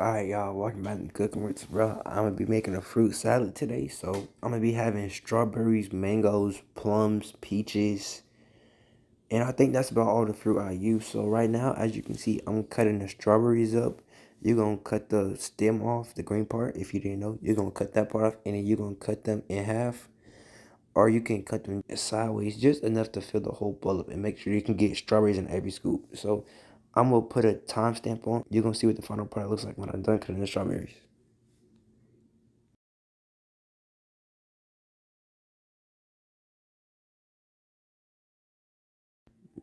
Alright, y'all, welcome back to Cooking with Bro. I'm gonna be making a fruit salad today. So, I'm gonna be having strawberries, mangoes, plums, peaches, and I think that's about all the fruit I use. So, right now, as you can see, I'm cutting the strawberries up. You're gonna cut the stem off, the green part. If you didn't know, you're gonna cut that part off, and then you're gonna cut them in half, or you can cut them sideways, just enough to fill the whole bowl up, and make sure you can get strawberries in every scoop. So, I'm gonna put a timestamp on. You're gonna see what the final product looks like when I'm done cutting the strawberries.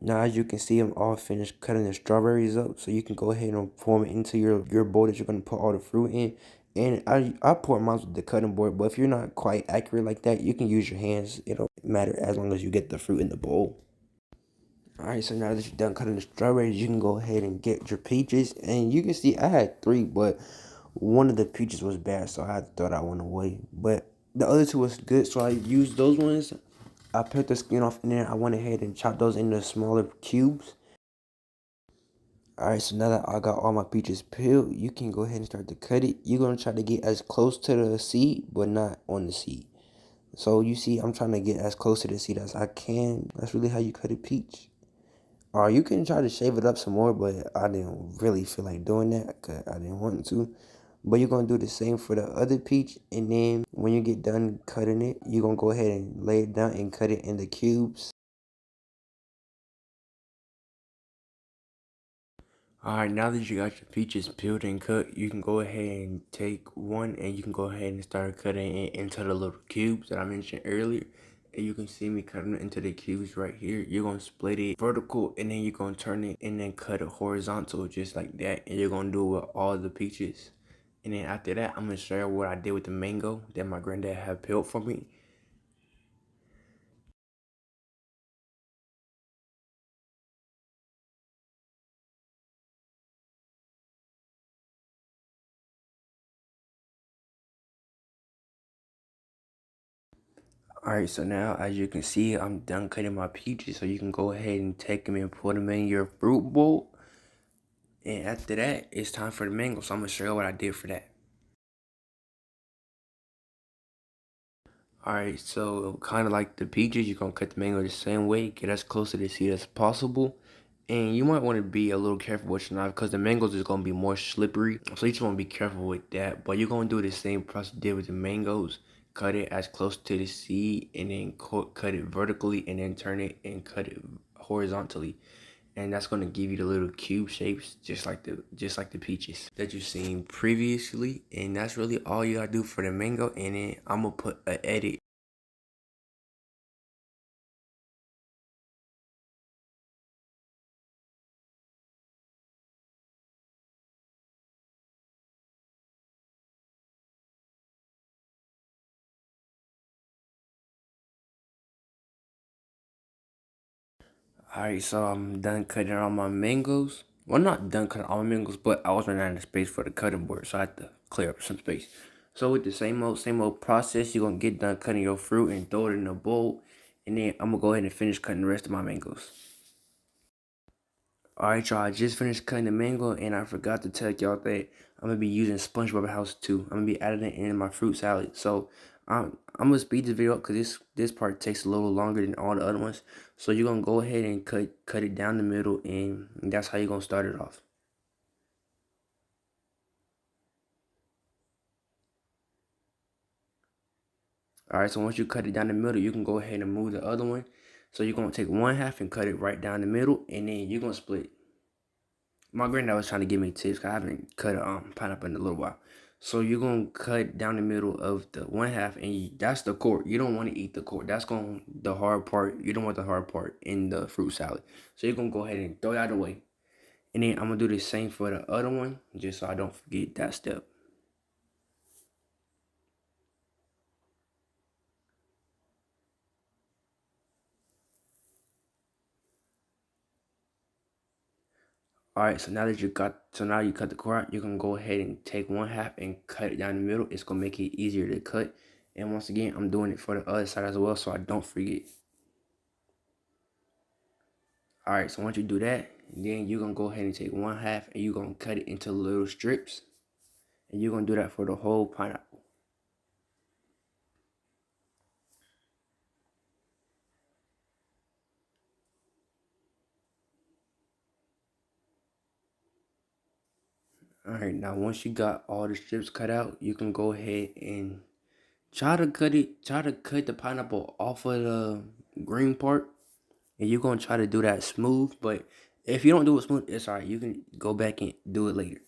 Now, as you can see, I'm all finished cutting the strawberries up, so you can go ahead and form it into your bowl that you're gonna put all the fruit in. And I pour mine with the cutting board, but if you're not quite accurate like that, you can use your hands. It don't matter as long as you get the fruit in the bowl. All right, so now that you're done cutting the strawberries, you can go ahead and get your peaches. And you can see I had three, but one of the peaches was bad, so I had to throw that one away. But the other two was good, so I used those ones. I put the skin off in there. I went ahead and chopped those into smaller cubes. Alright, so now that I got all my peaches peeled, you can go ahead and start to cut it. You're going to try to get as close to the seed, but not on the seed. So you see, I'm trying to get as close to the seed as I can. That's really how you cut a peach. Or you can try to shave it up some more, but I didn't really feel like doing that because I didn't want to. But you're going to do the same for the other peach. And then when you get done cutting it, you're going to go ahead and lay it down and cut it in the cubes. Alright, now that you got your peaches peeled and cut, you can go ahead and take one and you can go ahead and start cutting it into the little cubes that I mentioned earlier. And you can see me cutting it into the cubes right here. You're going to split it vertical and then you're going to turn it and then cut it horizontal just like that. And you're going to do it with all the peaches. And then after that, I'm going to show you what I did with the mango that my granddad had peeled for me. Alright, so now as you can see, I'm done cutting my peaches. So you can go ahead and take them and put them in your fruit bowl. And after that, it's time for the mango. So I'm gonna show you what I did for that. Alright, so kind of like the peaches, you're gonna cut the mango the same way, get as close to the seed as possible. And you might want to be a little careful with your knife because the mangoes is gonna be more slippery. So you just want to be careful with that. But you're gonna do the same process you did with the mangoes. Cut it as close to the seed and then cut it vertically and then turn it and cut it horizontally. And that's going to give you the little cube shapes just like the peaches that you've seen previously. And that's really all you gotta do for the mango. And then I'm gonna put an edit. Alright, so I'm done cutting all my mangoes. Well, not done cutting all my mangoes, but I was running out of space for the cutting board, so I had to clear up some space. So with the same old process, you're gonna get done cutting your fruit and throw it in a bowl. And then I'm gonna go ahead and finish cutting the rest of my mangoes. Alright, y'all, I just finished cutting the mango and I forgot to tell y'all that I'm gonna be using SpongeBob House too. I'm gonna be adding it in my fruit salad. So I'm gonna speed this video up because this part takes a little longer than all the other ones. So you're gonna go ahead and cut it down the middle, and that's how you're gonna start it off. Alright, so once you cut it down the middle, you can go ahead and move the other one. So you're gonna take one half and cut it right down the middle, and then you're gonna split. My granddad was trying to give me tips 'cause I haven't cut a pineapple in a little while. So you're gonna cut down the middle of the one half, and that's the core. You don't want to eat the core. That's going the hard part. You don't want the hard part in the fruit salad. So you're gonna go ahead and throw that away. And then I'm gonna do the same for the other one, just so I don't forget that step. Alright, so now you cut the core out, you can go ahead and take one half and cut it down the middle. It's gonna make it easier to cut. And once again, I'm doing it for the other side as well, so I don't forget. Alright, so once you do that, then you're gonna go ahead and take one half and you're gonna cut it into little strips. And you're going to do that for the whole pineapple. Alright, now once you got all the strips cut out, you can go ahead and try to cut the pineapple off of the green part. And you're going to try to do that smooth. But if you don't do it smooth, it's alright. You can go back and do it later.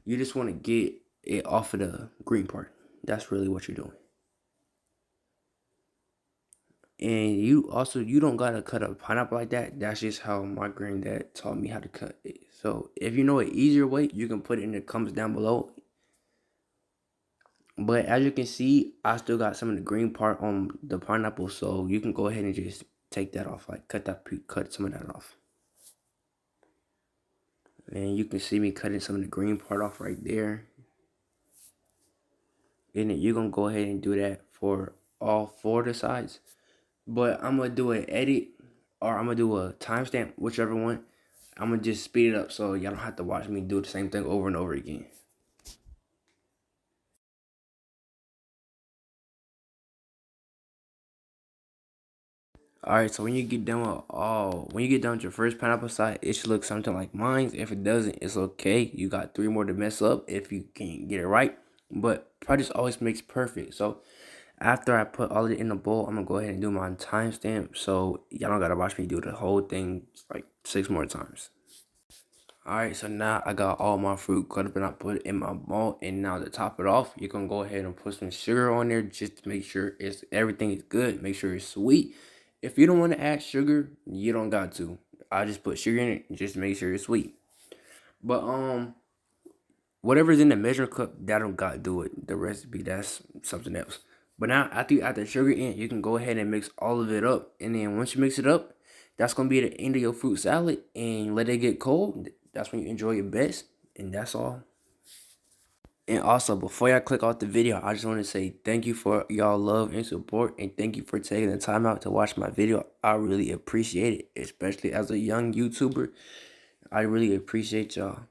You just want to get it off of the green part. That's really what you're doing. And you don't gotta cut a pineapple like that. That's just how my granddad taught me how to cut it. So if you know an easier way, you can put it in the comments down below. But as you can see, I still got some of the green part on the pineapple, so you can go ahead and just take that off, like cut some of that off. And you can see me cutting some of the green part off right there. And then you're gonna go ahead and do that for all 4 of the sides. But I'm gonna do an edit, or I'm gonna do a timestamp, whichever one. I'm gonna just speed it up so y'all don't have to watch me do the same thing over and over again. Alright, so when you get done with your first pineapple side, it should look something like mine. If it doesn't, it's okay. You got 3 more to mess up if you can't get it right. But practice always makes perfect. So after I put all of it in the bowl, I'm gonna go ahead and do my timestamp. So y'all don't gotta watch me do the whole thing like 6 more times. Alright, so now I got all my fruit cut up and I put it in my bowl. And now to top it off, you're gonna go ahead and put some sugar on there just to make sure everything is good. Make sure it's sweet. If you don't want to add sugar, you don't got to. I just put sugar in it just to make sure it's sweet. But whatever's in the measuring cup, that don't got to do it. The recipe, that's something else. But now after you add the sugar in, you can go ahead and mix all of it up. And then once you mix it up, that's gonna be the end of your fruit salad. And let it get cold. That's when you enjoy it best. And that's all. And also, before y'all click off the video, I just want to say thank you for y'all love and support. And thank you for taking the time out to watch my video. I really appreciate it, especially as a young YouTuber. I really appreciate y'all.